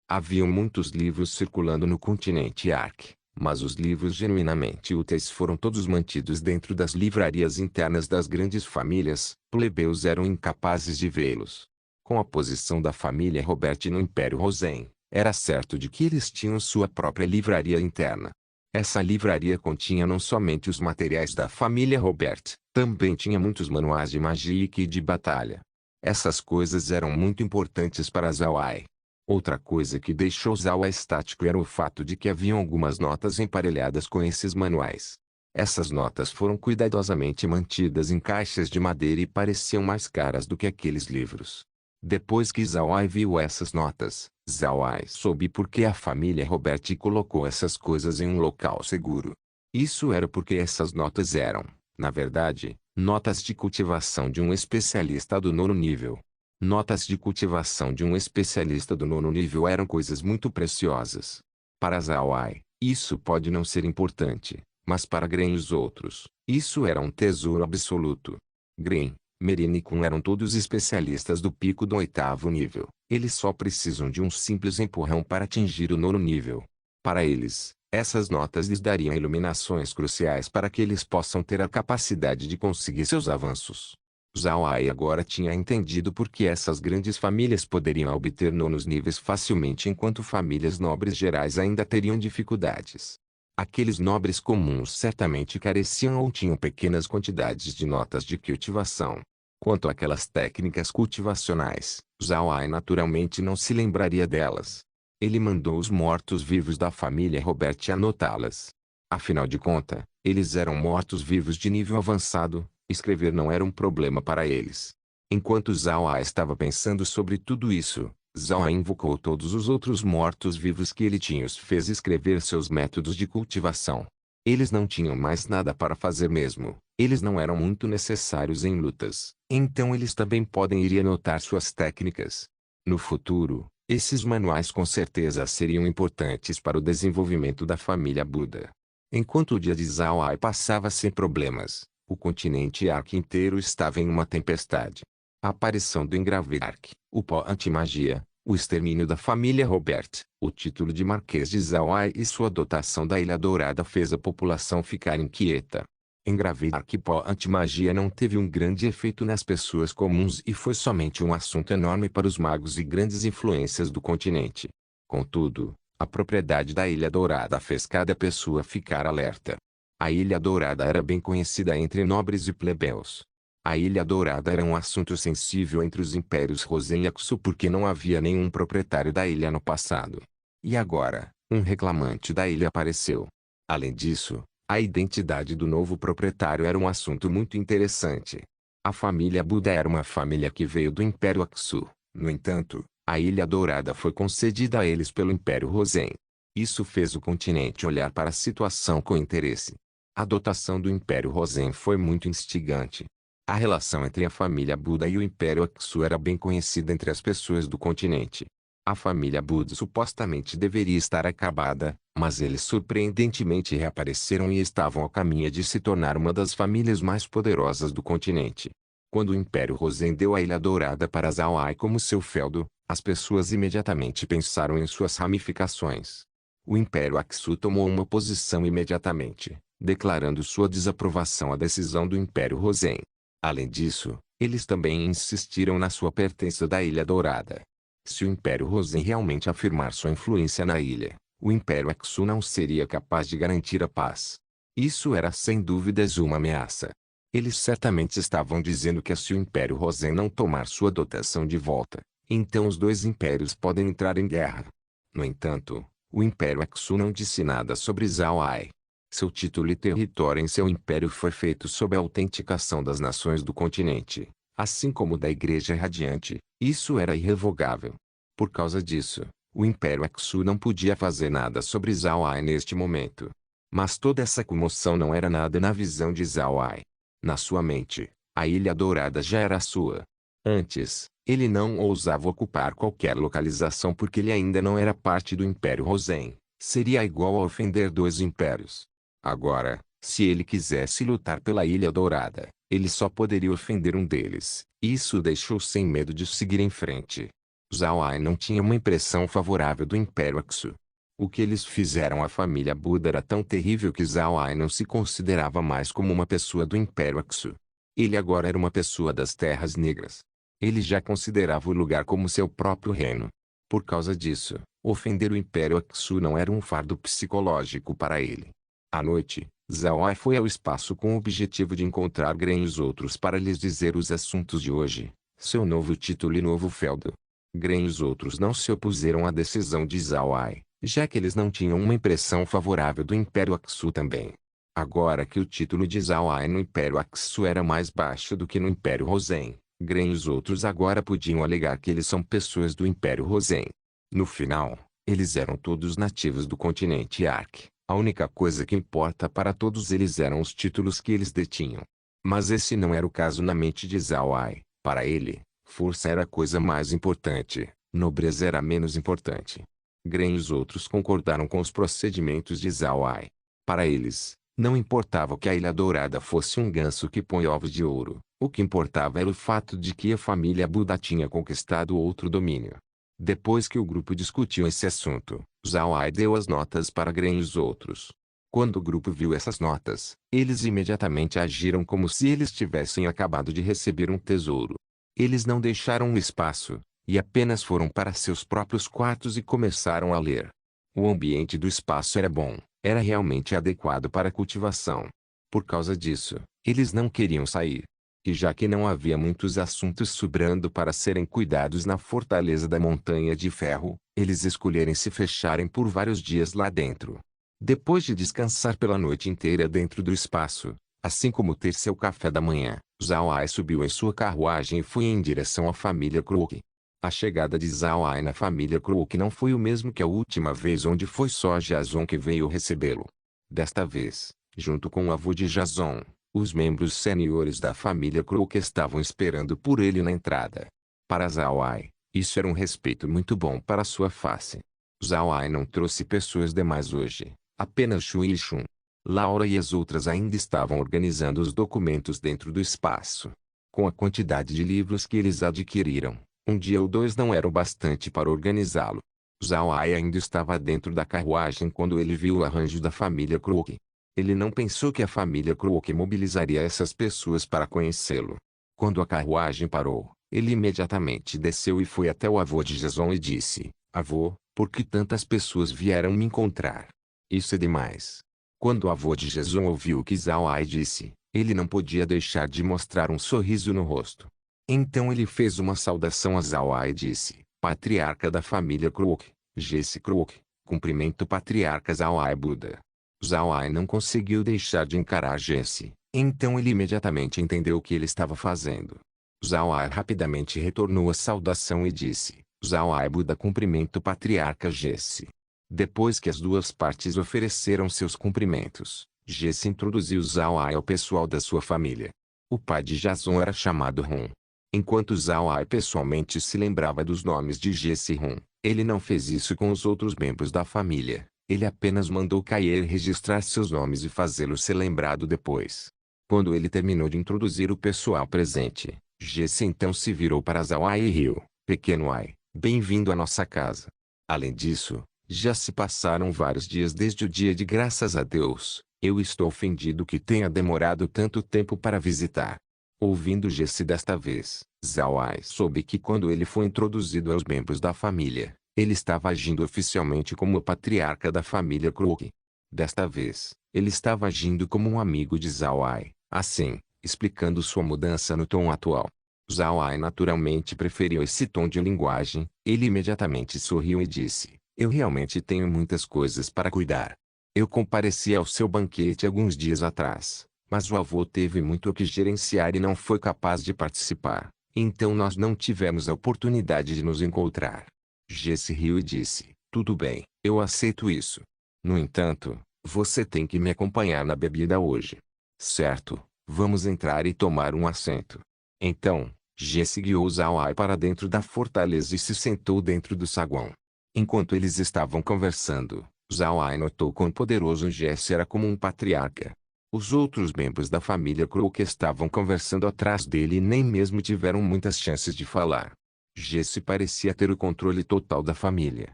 Haviam muitos livros circulando no continente Ark. Mas os livros genuinamente úteis foram todos mantidos dentro das livrarias internas das grandes famílias, plebeus eram incapazes de vê-los. Com a posição da família Robert no Império Rosen, era certo de que eles tinham sua própria livraria interna. Essa livraria continha não somente os materiais da família Robert, também tinha muitos manuais de magia e ki de batalha. Essas coisas eram muito importantes para Zhao Ai. Outra coisa que deixou Zhao Ai estático era o fato de que haviam algumas notas emparelhadas com esses manuais. Essas notas foram cuidadosamente mantidas em caixas de madeira e pareciam mais caras do que aqueles livros. Depois que Zhao Ai viu essas notas, Zhao Ai soube por que a família Robert colocou essas coisas em um local seguro. Isso era porque essas notas eram, na verdade, notas de cultivação de um especialista do 9º nível. Notas de cultivação de um especialista do 9º nível eram coisas muito preciosas. Para Zhao Ai, isso pode não ser importante, mas para Gren e os outros, isso era um tesouro absoluto. Gren, Merin e Kun eram todos especialistas do pico do 8º nível. Eles só precisam de um simples empurrão para atingir o 9º nível. Para eles, essas notas lhes dariam iluminações cruciais para que eles possam ter a capacidade de conseguir seus avanços. Zhao Ai agora tinha entendido por que essas grandes famílias poderiam obter 9º níveis facilmente enquanto famílias nobres gerais ainda teriam dificuldades. Aqueles nobres comuns certamente careciam ou tinham pequenas quantidades de notas de cultivação. Quanto àquelas técnicas cultivacionais, Zhao Ai naturalmente não se lembraria delas. Ele mandou os mortos-vivos da família Robert anotá-las. Afinal de contas, eles eram mortos-vivos de nível avançado. Escrever não era um problema para eles. Enquanto Zhao Ai estava pensando sobre tudo isso, Zhao Ai invocou todos os outros mortos-vivos que ele tinha e os fez escrever seus métodos de cultivação. Eles não tinham mais nada para fazer mesmo, eles não eram muito necessários em lutas, então eles também podem ir e anotar suas técnicas. No futuro, Esses manuais com certeza seriam importantes para o desenvolvimento da família Buda. Enquanto o dia de Zhao Ai passava sem problemas, o continente Ark inteiro estava em uma tempestade. A aparição do Engraved Ark, o pó anti-magia, o extermínio da família Robert, o título de Marquês de Zhao Ai e sua dotação da Ilha Dourada fez a população ficar inquieta. Engraved Ark e pó anti-magia não teve um grande efeito nas pessoas comuns e foi somente um assunto enorme para os magos e grandes influências do continente. Contudo, a propriedade da Ilha Dourada fez cada pessoa ficar alerta. A Ilha Dourada era bem conhecida entre nobres e plebeus. A Ilha Dourada era um assunto sensível entre os impérios Rosen e Aksu porque não havia nenhum proprietário da ilha no passado. E agora, um reclamante da ilha apareceu. Além disso, a identidade do novo proprietário era um assunto muito interessante. A família Buda era uma família que veio do Império Aksu. No entanto, a Ilha Dourada foi concedida a eles pelo Império Rosen. Isso fez o continente olhar para a situação com interesse. A dotação do Império Rosen foi muito instigante. A relação entre a família Buda e o Império Aksu era bem conhecida entre as pessoas do continente. A família Buda supostamente deveria estar acabada, mas eles surpreendentemente reapareceram e estavam a caminho de se tornar uma das famílias mais poderosas do continente. Quando o Império Rosen deu a Ilha Dourada para Zhao Ai como seu feudo, as pessoas imediatamente pensaram em suas ramificações. O Império Aksu tomou uma posição imediatamente, declarando sua desaprovação à decisão do Império Rosen. Além disso, eles também insistiram na sua pertença da Ilha Dourada. Se o Império Rosen realmente afirmar sua influência na ilha, o Império Aksu não seria capaz de garantir a paz. Isso era sem dúvidas uma ameaça. Eles certamente estavam dizendo que se o Império Rosen não tomar sua dotação de volta, então os dois impérios podem entrar em guerra. No entanto, o Império Aksu não disse nada sobre Zhao Ai. Seu título e território em seu império foi feito sob a autenticação das nações do continente, assim como da Igreja Radiante. Isso era irrevogável. Por causa disso, o Império Aksu não podia fazer nada sobre Zhao Ai neste momento. Mas toda essa comoção não era nada na visão de Zhao Ai. Na sua mente, a Ilha Dourada já era sua. Antes, ele não ousava ocupar qualquer localização porque ele ainda não era parte do Império Rosen. Seria igual a ofender dois impérios. Agora, se ele quisesse lutar pela Ilha Dourada, ele só poderia ofender um deles. Isso o deixou sem medo de seguir em frente. Zhao Ai não tinha uma impressão favorável do Império Aksu. O que eles fizeram à família Buda era tão terrível que Zhao Ai não se considerava mais como uma pessoa do Império Aksu. Ele agora era uma pessoa das Terras Negras. Ele já considerava o lugar como seu próprio reino. Por causa disso, ofender o Império Aksu não era um fardo psicológico para ele. À noite, Zhao Ai foi ao espaço com o objetivo de encontrar Gren e os outros para lhes dizer os assuntos de hoje, seu novo título e novo feudo. Gren e os outros não se opuseram à decisão de Zhao Ai, já que eles não tinham uma impressão favorável do Império Aksu também. Agora que o título de Zhao Ai no Império Aksu era mais baixo do que no Império Rosen, Gren e os outros agora podiam alegar que eles são pessoas do Império Rosen. No final, eles eram todos nativos do continente Ark. A única coisa que importa para todos eles eram os títulos que eles detinham. Mas esse não era o caso na mente de Zhao Ai. Para ele, força era a coisa mais importante, nobreza era menos importante. Gren e os outros concordaram com os procedimentos de Zhao Ai. Para eles, não importava que a Ilha Dourada fosse um ganso que põe ovos de ouro. O que importava era o fato de que a família Buda tinha conquistado outro domínio. Depois que o grupo discutiu esse assunto, Zhao Ai deu as notas para Gren e os outros. Quando o grupo viu essas notas, eles imediatamente agiram como se eles tivessem acabado de receber um tesouro. Eles não deixaram um espaço, e apenas foram para seus próprios quartos e começaram a ler. O ambiente do espaço era bom, era realmente adequado para a cultivação. Por causa disso, eles não queriam sair. E já que não havia muitos assuntos sobrando para serem cuidados na fortaleza da Montanha de Ferro, eles escolheram se fecharem por vários dias lá dentro. Depois de descansar pela noite inteira dentro do espaço, assim como ter seu café da manhã, Zhao Ai subiu em sua carruagem e foi em direção à família Crook. A chegada de Zhao Ai na família Crook não foi o mesmo que a última vez onde foi só Jason que veio recebê-lo. Desta vez, junto com o avô de Jason, os membros seniores da família Crook estavam esperando por ele na entrada. Para Zhao Ai, Isso era um respeito muito bom para sua face. Zhao Ai não trouxe pessoas demais hoje, apenas Shu e Shun. Laura e as outras ainda estavam organizando os documentos dentro do espaço. Com a quantidade de livros que eles adquiriram, um dia ou dois não era o bastante para organizá-lo. Zhao Ai ainda estava dentro da carruagem quando ele viu o arranjo da família Crook. Ele não pensou que a família Crook mobilizaria essas pessoas para conhecê-lo. Quando a carruagem parou, ele imediatamente desceu e foi até o avô de Jason e disse: Avô, por que tantas pessoas vieram me encontrar? Isso é demais. Quando o avô de Jason ouviu o que Zhao Ai disse, ele não podia deixar de mostrar um sorriso no rosto. Então ele fez uma saudação a Zhao Ai e disse: Patriarca da família Crook, Jesse Crook, cumprimento patriarca Zhao Ai Buda. Zhao Ai não conseguiu deixar de encarar Jesse, então ele imediatamente entendeu o que ele estava fazendo. Zhao Ai rapidamente retornou a saudação e disse: Zhao Ai Buda cumprimento patriarca Jesse. Depois que as duas partes ofereceram seus cumprimentos, Jesse introduziu Zhao Ai ao pessoal da sua família. O pai de Jason era chamado Hun. Enquanto Zhao Ai pessoalmente se lembrava dos nomes de Jesse e Hun, ele não fez isso com os outros membros da família. Ele apenas mandou Kair registrar seus nomes e fazê-lo ser lembrado depois. Quando ele terminou de introduzir o pessoal presente, Jesse então se virou para Zhao Ai e riu: Pequeno Ai, bem-vindo à nossa casa. Além disso, já se passaram vários dias desde o dia de graças a Deus. Eu estou ofendido que tenha demorado tanto tempo para visitar. Ouvindo Jesse desta vez, Zhao Ai soube que quando ele foi introduzido aos membros da família, ele estava agindo oficialmente como o patriarca da família Crook. Desta vez, ele estava agindo como um amigo de Zhao Ai, assim, explicando sua mudança no tom atual. Zhao Ai naturalmente preferiu esse tom de linguagem. Ele imediatamente sorriu e disse: Eu realmente tenho muitas coisas para cuidar. Eu compareci ao seu banquete alguns dias atrás, mas o avô teve muito o que gerenciar e não foi capaz de participar, então nós não tivemos a oportunidade de nos encontrar. Jesse riu e disse: Tudo bem, eu aceito isso. No entanto, você tem que me acompanhar na bebida hoje. Certo, vamos entrar e tomar um assento. Então, Jesse guiou Zhao Ai para dentro da fortaleza e se sentou dentro do saguão. Enquanto eles estavam conversando, Zhao Ai notou quão poderoso Jesse era como um patriarca. Os outros membros da família Crook estavam conversando atrás dele e nem mesmo tiveram muitas chances de falar. Jesse parecia ter o controle total da família.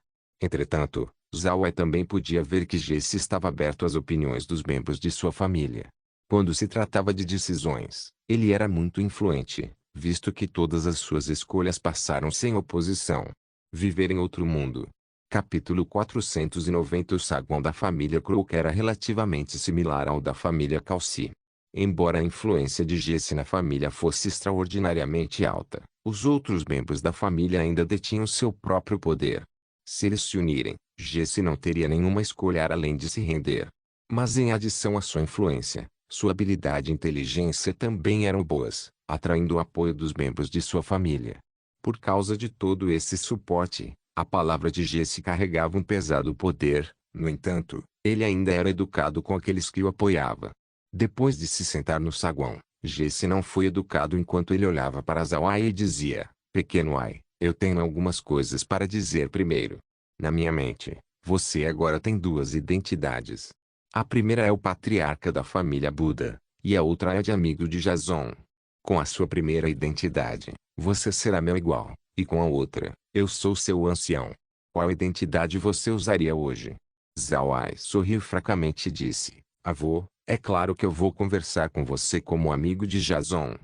Entretanto, Zhao Ai também podia ver que Jesse estava aberto às opiniões dos membros de sua família. Quando se tratava de decisões, ele era muito influente, visto que todas as suas escolhas passaram sem oposição. Viver em outro mundo. Capítulo 490. O saguão da família Crook era relativamente similar ao da família Calci. Embora a influência de Jesse na família fosse extraordinariamente alta, os outros membros da família ainda detinham seu próprio poder. Se eles se unirem, Jesse não teria nenhuma escolha além de se render. Mas em adição à sua influência, sua habilidade e inteligência também eram boas, atraindo o apoio dos membros de sua família. Por causa de todo esse suporte, a palavra de Jesse carregava um pesado poder. No entanto, ele ainda era educado com aqueles que o apoiavam. Depois de se sentar no saguão, Jesse não foi educado enquanto ele olhava para Zhao Ai e dizia: Pequeno Ai, eu tenho algumas coisas para dizer primeiro. Na minha mente, você agora tem duas identidades. A primeira é o patriarca da família Buda, e a outra é de amigo de Jason. Com a sua primeira identidade, você será meu igual, e com a outra, eu sou seu ancião. Qual identidade você usaria hoje? Zhao Ai sorriu fracamente e disse: Avô, é claro que eu vou conversar com você como amigo de Jason.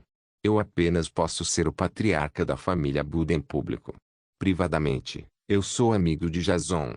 Eu apenas posso ser o patriarca da família Buda em público. Privadamente, eu sou amigo de Jason.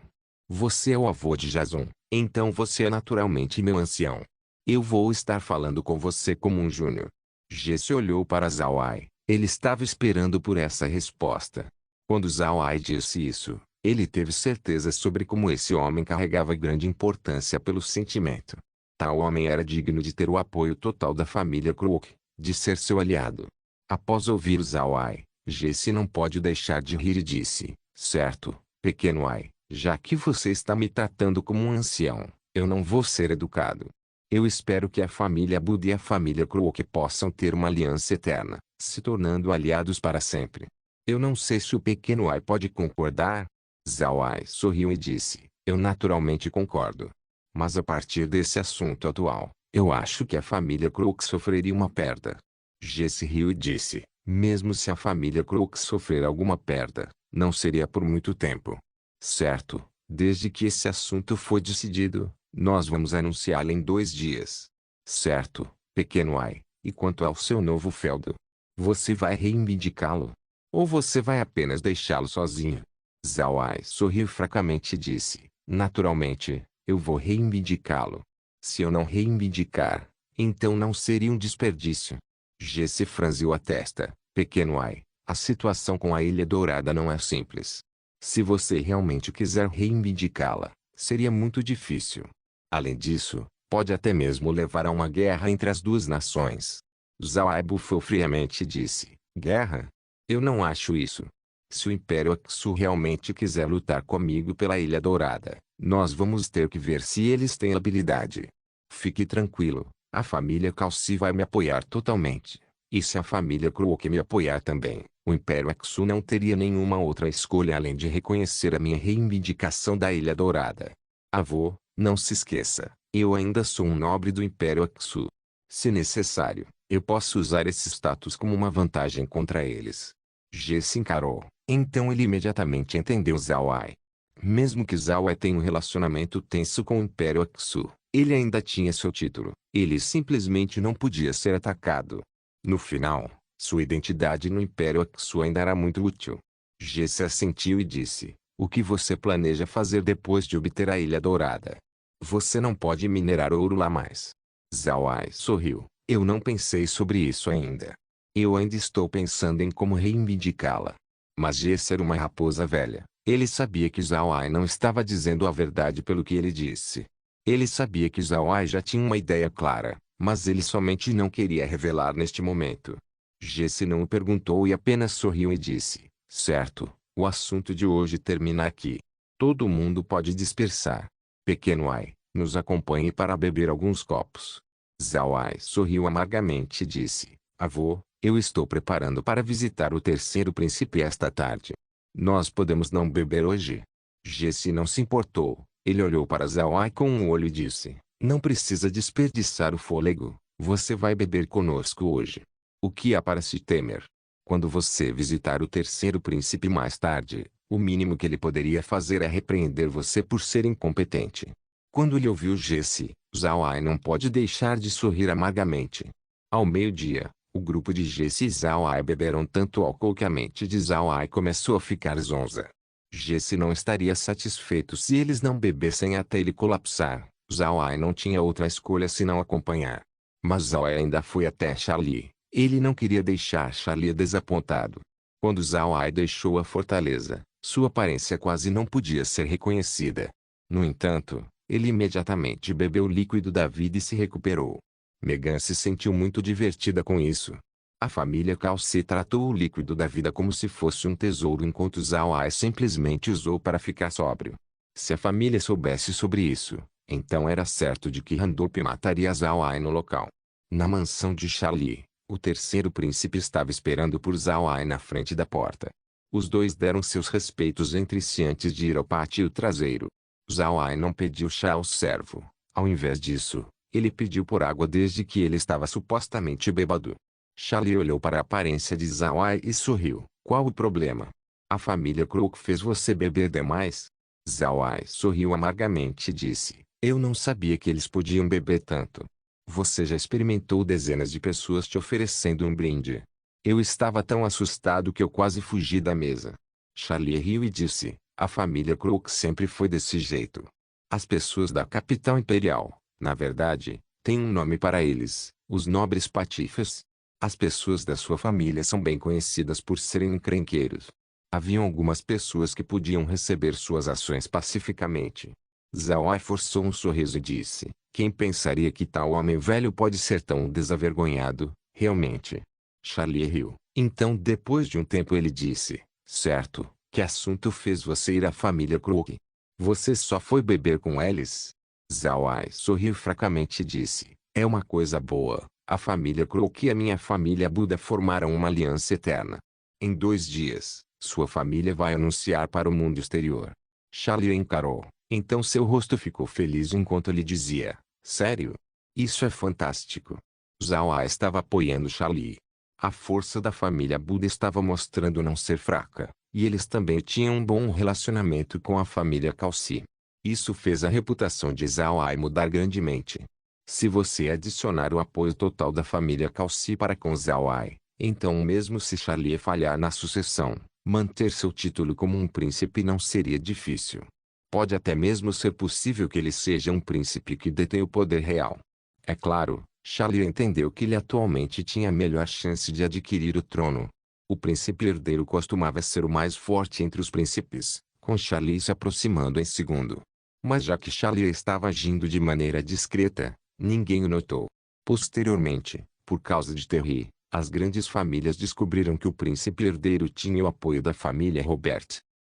Você é o avô de Jason, então você é naturalmente meu ancião. Eu vou estar falando com você como um júnior. Jesse olhou para Zhao Ai. Ele estava esperando por essa resposta. Quando Zhao Ai disse isso, ele teve certeza sobre como esse homem carregava grande importância pelo sentimento. Tal homem era digno de ter o apoio total da família Crook, de ser seu aliado. Após ouvir Zhao Ai, Jesse não pode deixar de rir e disse: Certo, pequeno Ai, já que você está me tratando como um ancião, eu não vou ser educado. Eu espero que a família Buda e a família Crook possam ter uma aliança eterna, se tornando aliados para sempre. Eu não sei se o pequeno Ai pode concordar. Zhao Ai sorriu e disse, eu naturalmente concordo. Mas a partir desse assunto atual, eu acho que a família Crook sofreria uma perda. Jesse riu e disse, mesmo se a família Crook sofrer alguma perda, não seria por muito tempo. Certo, desde que esse assunto foi decidido, nós vamos anunciá-lo em 2 dias. Certo, pequeno Ai, e quanto ao seu novo feudo? Você vai reivindicá-lo? Ou você vai apenas deixá-lo sozinho? Zhao Ai sorriu fracamente e disse, naturalmente, eu vou reivindicá-lo. Se eu não reivindicar, então não seria um desperdício. Jesse franziu a testa, pequeno Ai, a situação com a Ilha Dourada não é simples. Se você realmente quiser reivindicá-la, seria muito difícil. Além disso, pode até mesmo levar a uma guerra entre as duas nações. Zhao Ai bufou friamente e disse, guerra? Eu não acho isso. Se o Império Aksu realmente quiser lutar comigo pela Ilha Dourada, nós vamos ter que ver se eles têm habilidade. Fique tranquilo, a família Kalsi vai me apoiar totalmente. E se a família Crook me apoiar também, o Império Aksu não teria nenhuma outra escolha além de reconhecer a minha reivindicação da Ilha Dourada. Avô, não se esqueça, eu ainda sou um nobre do Império Aksu. Se necessário, eu posso usar esse status como uma vantagem contra eles. G se encarou, então ele imediatamente entendeu Zhao Ai. Mesmo que Zhao Ai tenha um relacionamento tenso com o Império Aksu, ele ainda tinha seu título. Ele simplesmente não podia ser atacado. No final, sua identidade no Império Aksu ainda era muito útil. G se assentiu e disse, o que você planeja fazer depois de obter a Ilha Dourada? Você não pode minerar ouro lá mais. Zhao Ai sorriu, eu não pensei sobre isso ainda. Eu ainda estou pensando em como reivindicá-la. Mas Jesse era uma raposa velha. Ele sabia que Zhao Ai não estava dizendo a verdade pelo que ele disse. Ele sabia que Zhao Ai já tinha uma ideia clara, mas ele somente não queria revelar neste momento. Jesse não o perguntou e apenas sorriu e disse, certo, o assunto de hoje termina aqui. Todo mundo pode dispersar. Pequeno Ai, nos acompanhe para beber alguns copos. Zhao Ai sorriu amargamente e disse, avô, eu estou preparando para visitar o terceiro príncipe esta tarde. Nós podemos não beber hoje? Jesse não se importou. Ele olhou para Zhao Ai com um olho e disse, não precisa desperdiçar o fôlego. Você vai beber conosco hoje. O que há para se temer? Quando você visitar o terceiro príncipe mais tarde, o mínimo que ele poderia fazer é repreender você por ser incompetente. Quando ele ouviu Jesse, Zhao Ai não pode deixar de sorrir amargamente. Ao meio-dia, o grupo de Jesse e Zhao Ai beberam tanto álcool que a mente de Zhao Ai começou a ficar zonza. Jesse não estaria satisfeito se eles não bebessem até ele colapsar. Zhao Ai não tinha outra escolha senão acompanhar. Mas Zhao Ai ainda foi até Charlie. Ele não queria deixar Charlie desapontado. Quando Zhao Ai deixou a fortaleza, sua aparência quase não podia ser reconhecida. No entanto, ele imediatamente bebeu o líquido da vida e se recuperou. Megan se sentiu muito divertida com isso. A família Kalsi tratou o líquido da vida como se fosse um tesouro enquanto Zhao Ai simplesmente usou para ficar sóbrio. Se a família soubesse sobre isso, então era certo de que Randolph mataria Zhao Ai no local. Na mansão de Charlie, o terceiro príncipe estava esperando por Zhao Ai na frente da porta. Os dois deram seus respeitos entre si antes de ir ao pátio traseiro. Zhao Ai não pediu chá ao servo. Ao invés disso, ele pediu por água desde que ele estava supostamente bêbado. Charlie olhou para a aparência de Zhao Ai e sorriu. Qual o problema? A família Crook fez você beber demais? Zhao Ai sorriu amargamente e disse, eu não sabia que eles podiam beber tanto. Você já experimentou dezenas de pessoas te oferecendo um brinde. Eu estava tão assustado que eu quase fugi da mesa. Charlie riu e disse, a família Crook sempre foi desse jeito. As pessoas da capital imperial, na verdade, têm um nome para eles, os nobres patifes. As pessoas da sua família são bem conhecidas por serem encrenqueiros. Haviam algumas pessoas que podiam receber suas ações pacificamente. Zhao Ai forçou um sorriso e disse, quem pensaria que tal homem velho pode ser tão desavergonhado, realmente? Charlie riu. Então depois de um tempo ele disse, certo, que assunto fez você ir à família Crook? Você só foi beber com eles? Zhao Ai sorriu fracamente e disse, é uma coisa boa, a família Crook e a minha família Buda formaram uma aliança eterna. Em 2 dias, sua família vai anunciar para o mundo exterior. Charlie encarou. Então seu rosto ficou feliz enquanto ele dizia: sério? Isso é fantástico. Zhao Ai estava apoiando Charlie. A força da família Buda estava mostrando não ser fraca, e eles também tinham um bom relacionamento com a família Calci. Isso fez a reputação de Zhao Ai mudar grandemente. Se você adicionar o apoio total da família Calci para com Zhao Ai, então mesmo se Charlie falhar na sucessão, manter seu título como um príncipe não seria difícil. Pode até mesmo ser possível que ele seja um príncipe que detém o poder real. É claro, Charlie entendeu que ele atualmente tinha a melhor chance de adquirir o trono. O príncipe herdeiro costumava ser o mais forte entre os príncipes, com Charlie se aproximando em segundo. Mas já que Charlie estava agindo de maneira discreta, ninguém o notou. Posteriormente, por causa de Terry, as grandes famílias descobriram que o príncipe herdeiro tinha o apoio da família Robert.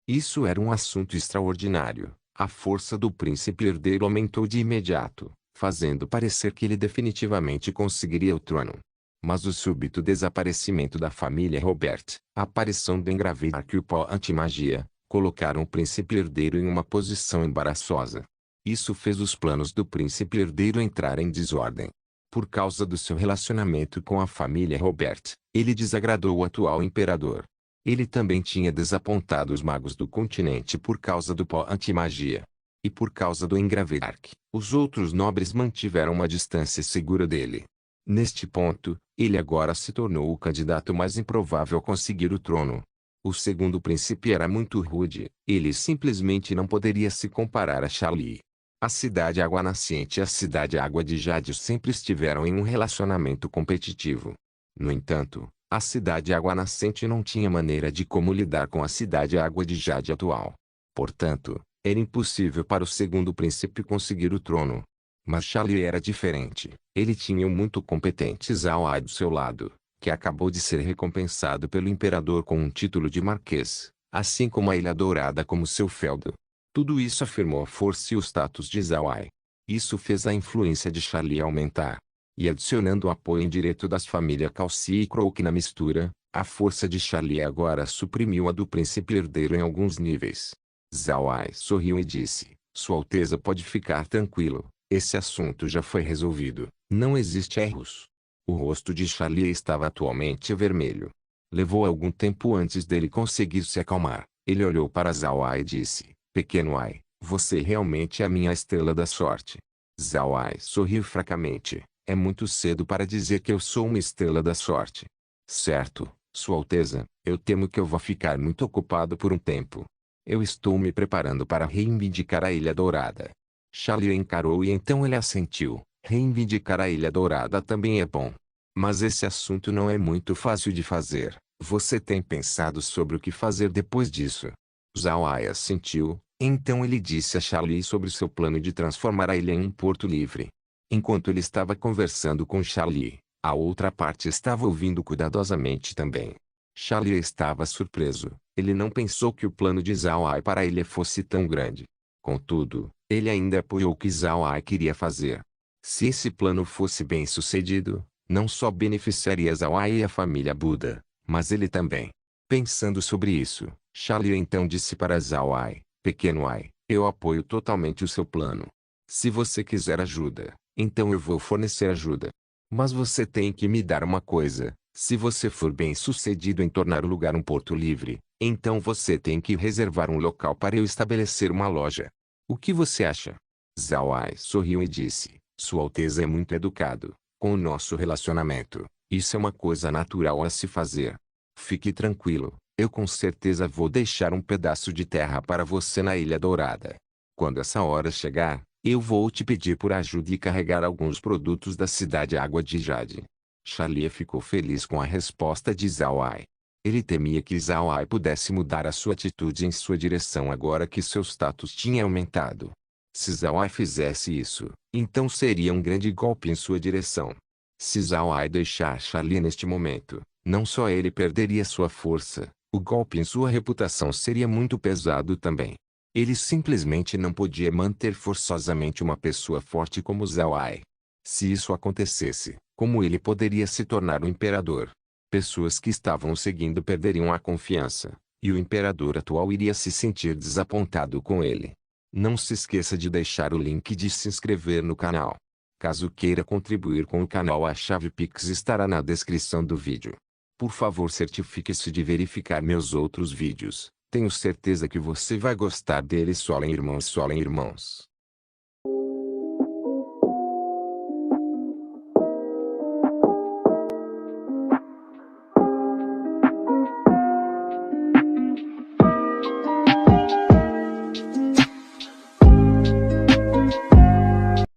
Isso era um assunto extraordinário. A força do príncipe herdeiro aumentou de imediato, fazendo parecer que ele definitivamente conseguiria o trono. Mas o súbito desaparecimento da família Robert, a aparição do engravidar e o pó anti-magia, colocaram o príncipe herdeiro em uma posição embaraçosa. Isso fez os planos do príncipe herdeiro entrar em desordem. Por causa do seu relacionamento com a família Robert, ele desagradou o atual imperador. Ele também tinha desapontado os magos do continente por causa do pó anti-magia. E por causa do engravidar, os outros nobres mantiveram uma distância segura dele. Neste ponto, ele agora se tornou o candidato mais improvável a conseguir o trono. O segundo príncipe era muito rude, ele simplesmente não poderia se comparar a Charlie. A cidade Água Nascente e a cidade Água de Jade sempre estiveram em um relacionamento competitivo. No entanto, a cidade Água Nascente não tinha maneira de como lidar com a cidade Água de Jade atual. Portanto, era impossível para o segundo príncipe conseguir o trono. Mas Charlie era diferente. Ele tinha um muito competente Zhao Ai do seu lado, que acabou de ser recompensado pelo imperador com um título de marquês, assim como a Ilha Dourada como seu feudo. Tudo isso afirmou a força e o status de Zhao Ai. Isso fez a influência de Charlie aumentar. E adicionando o apoio indireto das famílias Calci e Croak na mistura, a força de Charlie agora suprimiu a do príncipe herdeiro em alguns níveis. Zhao Ai sorriu e disse: Sua Alteza pode ficar tranquilo, esse assunto já foi resolvido, não existe erros. O rosto de Charlie estava atualmente vermelho. Levou algum tempo antes dele conseguir se acalmar. Ele olhou para Zhao Ai e disse: Pequeno Ai, você realmente é a minha estrela da sorte. Zhao Ai sorriu fracamente. É muito cedo para dizer que eu sou uma estrela da sorte. Certo, Sua Alteza, eu temo que eu vá ficar muito ocupado por um tempo. Eu estou me preparando para reivindicar a Ilha Dourada. Charlie encarou e então ele assentiu. Reivindicar a Ilha Dourada também é bom. Mas esse assunto não é muito fácil de fazer. Você tem pensado sobre o que fazer depois disso? Zhao Ai assentiu. Então ele disse a Charlie sobre seu plano de transformar a ilha em um porto livre. Enquanto ele estava conversando com Charlie, a outra parte estava ouvindo cuidadosamente também. Charlie estava surpreso. Ele não pensou que o plano de Zhao Ai para a ilha fosse tão grande. Contudo, ele ainda apoiou o que Zhao Ai queria fazer. Se esse plano fosse bem sucedido, não só beneficiaria Zhao Ai e a família Buda, mas ele também. Pensando sobre isso, Charlie então disse para Zhao Ai: Pequeno Ai, eu apoio totalmente o seu plano. Se você quiser ajuda, então eu vou fornecer ajuda. Mas você tem que me dar uma coisa: se você for bem sucedido em tornar o lugar um porto livre, então você tem que reservar um local para eu estabelecer uma loja. O que você acha? Zhao Ai sorriu e disse: Sua Alteza é muito educado. Com o nosso relacionamento, isso é uma coisa natural a se fazer. Fique tranquilo, eu com certeza vou deixar um pedaço de terra para você na Ilha Dourada. Quando essa hora chegar, eu vou te pedir por ajuda e carregar alguns produtos da cidade Água de Jade. Charlie ficou feliz com a resposta de Zhao Ai. Ele temia que Zhao Ai pudesse mudar a sua atitude em sua direção agora que seu status tinha aumentado. Se Zhao Ai fizesse isso, então seria um grande golpe em sua direção. Se Zhao Ai deixar Charlie neste momento, não só ele perderia sua força, o golpe em sua reputação seria muito pesado também. Ele simplesmente não podia manter forçosamente uma pessoa forte como Zhao Ai. Se isso acontecesse, como ele poderia se tornar um imperador? Pessoas que estavam o seguindo perderiam a confiança, e o imperador atual iria se sentir desapontado com ele. Não se esqueça de deixar o link de se inscrever no canal. Caso queira contribuir com o canal, a chave Pix estará na descrição do vídeo. Por favor, certifique-se de verificar meus outros vídeos. Tenho certeza que você vai gostar deles. Solem irmãos, solem irmãos.